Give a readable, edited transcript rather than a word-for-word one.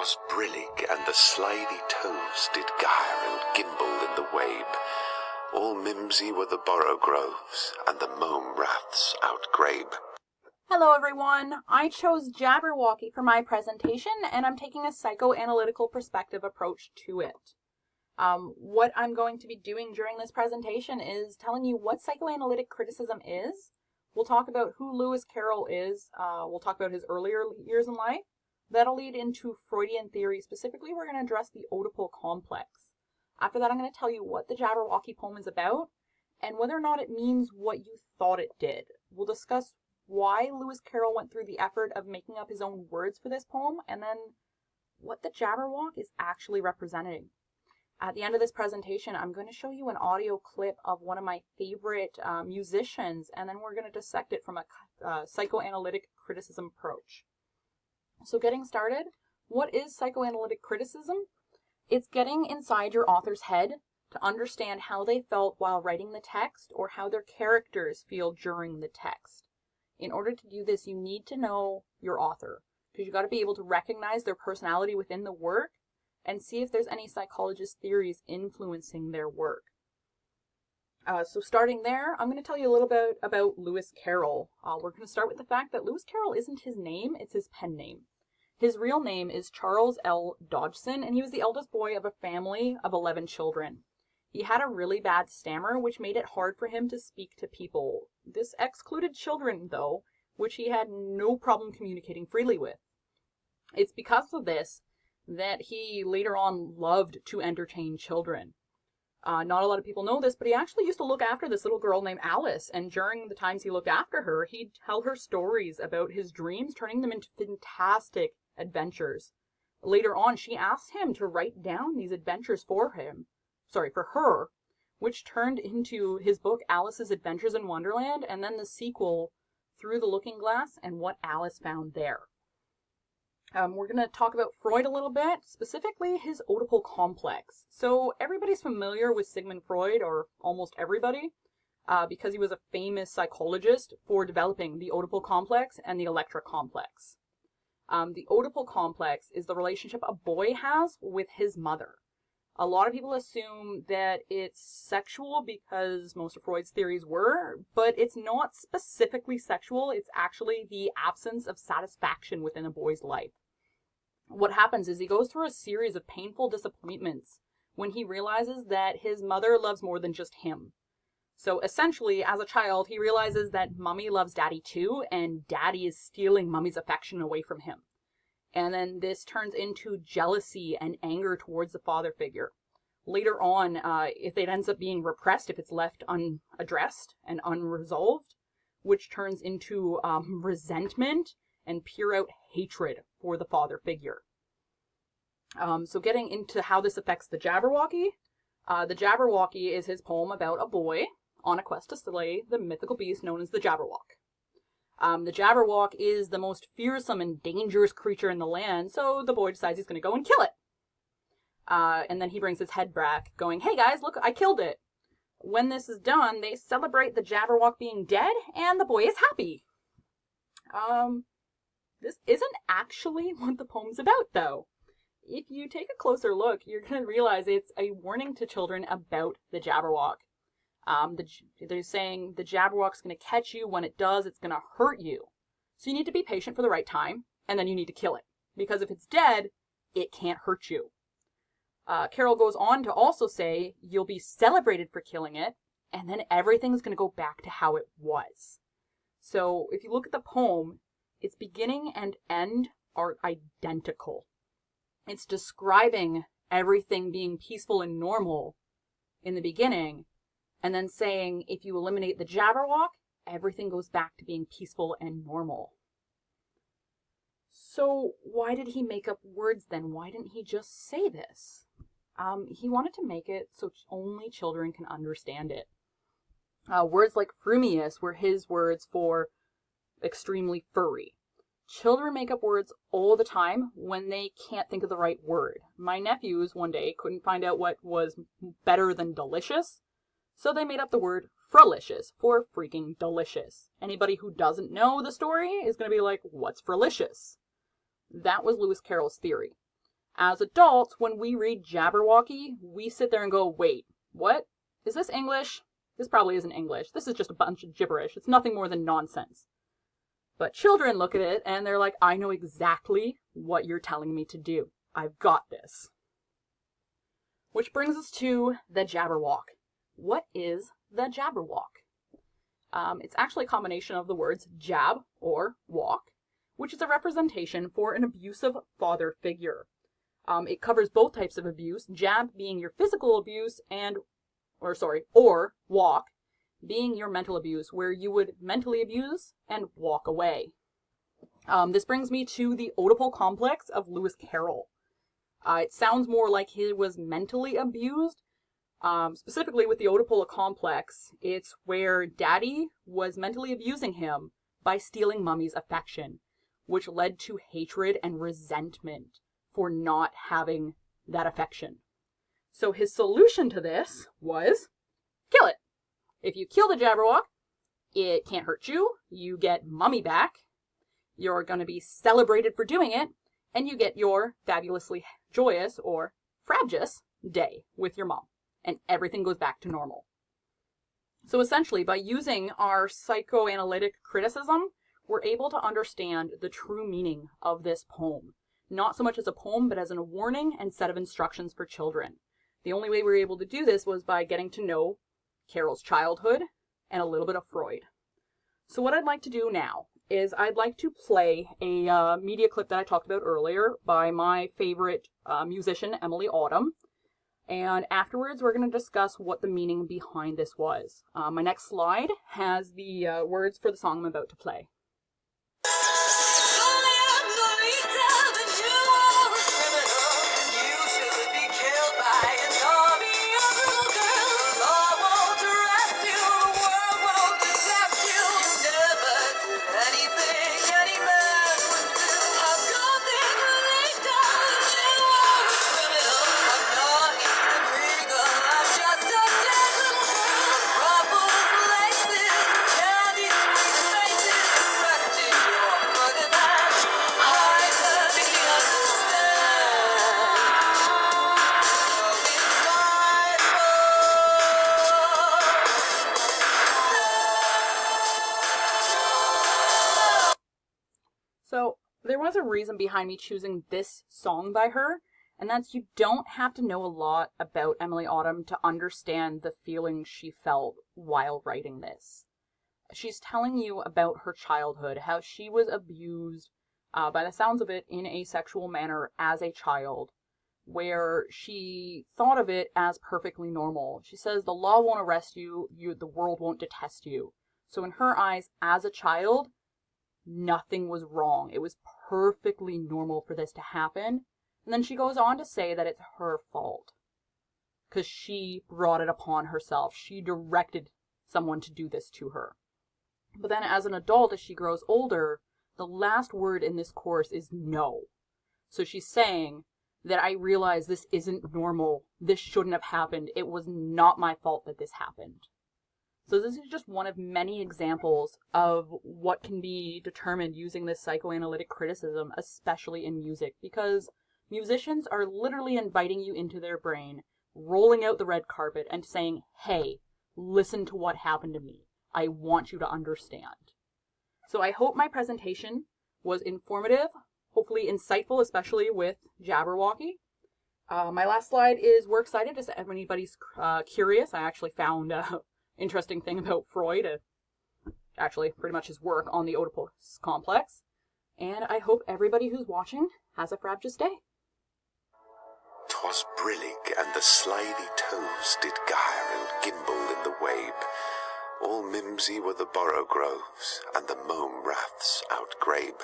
was brillig, and the slithy toves did gyre and gimble in the wabe. All mimsy were the borogroves, and the mome raths outgrabe. Hello everyone, I chose Jabberwocky for my presentation, and I'm taking a psychoanalytical perspective approach to it. What I'm going to be doing during this presentation is telling you what psychoanalytic criticism is. We'll talk about who Lewis Carroll is. We'll talk about his earlier years in life. That'll lead into Freudian theory. Specifically, we're going to address the Oedipal complex. After that, I'm going to tell you what the Jabberwocky poem is about and whether or not it means what you thought it did. We'll discuss why Lewis Carroll went through the effort of making up his own words for this poem, and then what the Jabberwock is actually representing. At the end of this presentation, I'm going to show you an audio clip of one of my favorite musicians, and then we're going to dissect it from a psychoanalytic criticism approach. So getting started, what is psychoanalytic criticism? It's getting inside your author's head to understand how they felt while writing the text or how their characters feel during the text. In order to do this, you need to know your author, because you've got to be able to recognize their personality within the work and see if there's any psychologist theories influencing their work. So starting there, I'm going to tell you a little bit about Lewis Carroll. We're going to start with the fact that Lewis Carroll isn't his name, it's his pen name. His real name is Charles L. Dodgson, and he was the eldest boy of a family of 11 children. He had a really bad stammer, which made it hard for him to speak to people. This excluded children, though, which he had no problem communicating freely with. It's because of this that he later on loved to entertain children. Not a lot of people know this, but he actually used to look after this little girl named Alice, and during the times he looked after her, he'd tell her stories about his dreams, turning them into fantastic adventures. Later on, she asked him to write down these adventures for her, which turned into his book Alice's Adventures in Wonderland, and then the sequel, Through the Looking Glass, and What Alice Found There. We're going to talk about Freud a little bit, specifically his Oedipal complex. So everybody's familiar with Sigmund Freud, or almost everybody, because he was a famous psychologist for developing the Oedipal complex and the Electra complex. The Oedipal complex is the relationship a boy has with his mother. A lot of people assume that it's sexual because most of Freud's theories were, but it's not specifically sexual. It's actually the absence of satisfaction within a boy's life. What happens is he goes through a series of painful disappointments when he realizes that his mother loves more than just him. So essentially, as a child, he realizes that mommy loves daddy too, and daddy is stealing mommy's affection away from him. And then this turns into jealousy and anger towards the father figure. Later on, if it ends up being repressed, if it's left unaddressed and unresolved, which turns into resentment and pure out hatred for the father figure. So getting into how this affects the Jabberwocky. The Jabberwocky is his poem about a boy on a quest to slay the mythical beast known as the Jabberwock. The Jabberwock is the most fearsome and dangerous creature in the land, so the boy decides he's going to go and kill it. And then he brings his head back, going, "Hey guys, look, I killed it." When this is done, they celebrate the Jabberwock being dead, and the boy is happy. This isn't actually what the poem's about, though. If you take a closer look, you're going to realize it's a warning to children about the Jabberwock. They're saying the Jabberwock's going to catch you. When it does, it's going to hurt you. So you need to be patient for the right time, and then you need to kill it. Because if it's dead, it can't hurt you. Carroll goes on to also say, you'll be celebrated for killing it, and then everything's going to go back to how it was. So if you look at the poem, its beginning and end are identical. It's describing everything being peaceful and normal in the beginning, and then saying if you eliminate the Jabberwock, everything goes back to being peaceful and normal. So why did he make up words then? Why didn't he just say this? He wanted to make it so only children can understand it. Words like frumious were his words for extremely furry. Children make up words all the time when they can't think of the right word. My nephews one day couldn't find out what was better than delicious, so they made up the word fralicious for freaking delicious. Anybody who doesn't know the story is going to be like, what's fralicious? That was Lewis Carroll's theory. As adults, when we read Jabberwocky, we sit there and go, wait, what? Is this English? This probably isn't English. This is just a bunch of gibberish. It's nothing more than nonsense. But children look at it and they're like, I know exactly what you're telling me to do. I've got this. Which brings us to the Jabberwock. What is the Jabberwock? It's actually a combination of the words jab or walk, which is a representation for an abusive father figure. It covers both types of abuse, jab being your physical abuse or walk being your mental abuse, where you would mentally abuse and walk away. This brings me to the Oedipal complex of Lewis Carroll. It sounds more like he was mentally abused. Specifically with the Oedipal complex, it's where daddy was mentally abusing him by stealing mummy's affection, which led to hatred and resentment for not having that affection. So his solution to this was kill it. If you kill the Jabberwock, it can't hurt you, you get mummy back, you're going to be celebrated for doing it, and you get your fabulously joyous or frabjous day with your mom, and everything goes back to normal. So essentially, by using our psychoanalytic criticism, we're able to understand the true meaning of this poem. Not so much as a poem, but as a warning and set of instructions for children. The only way we were able to do this was by getting to know Carroll's childhood and a little bit of Freud. So what I'd like to do now is I'd like to play a media clip that I talked about earlier by my favorite musician, Emily Autumn. And afterwards, we're going to discuss what the meaning behind this was. My next slide has the words for the song I'm about to play. So there was a reason behind me choosing this song by her, and that's you don't have to know a lot about Emily Autumn to understand the feelings she felt while writing this. She's telling you about her childhood, how she was abused, by the sounds of it, in a sexual manner as a child, where she thought of it as perfectly normal. She says the law won't arrest you, the world won't detest you. So in her eyes, as a child, nothing was wrong. It was perfectly normal for this to happen. And then she goes on to say that it's her fault because she brought it upon herself. She directed someone to do this to her. But then as an adult, as she grows older, the last word in this chorus is no. So she's saying that I realize this isn't normal. This shouldn't have happened. It was not my fault that this happened. So this is just one of many examples of what can be determined using this psychoanalytic criticism, especially in music, because musicians are literally inviting you into their brain, rolling out the red carpet and saying, hey, listen to what happened to me. I want you to understand. So I hope my presentation was informative, hopefully insightful, especially with Jabberwocky. My last slide is we're excited if anybody's curious. I actually found interesting thing about Freud, actually pretty much his work on the Oedipus complex. And I hope everybody who's watching has a frabjous day. 'Twas brillig, and the slithy toves did gyre and gimble in the wabe. All mimsy were the borough groves, and the mome raths outgrabe.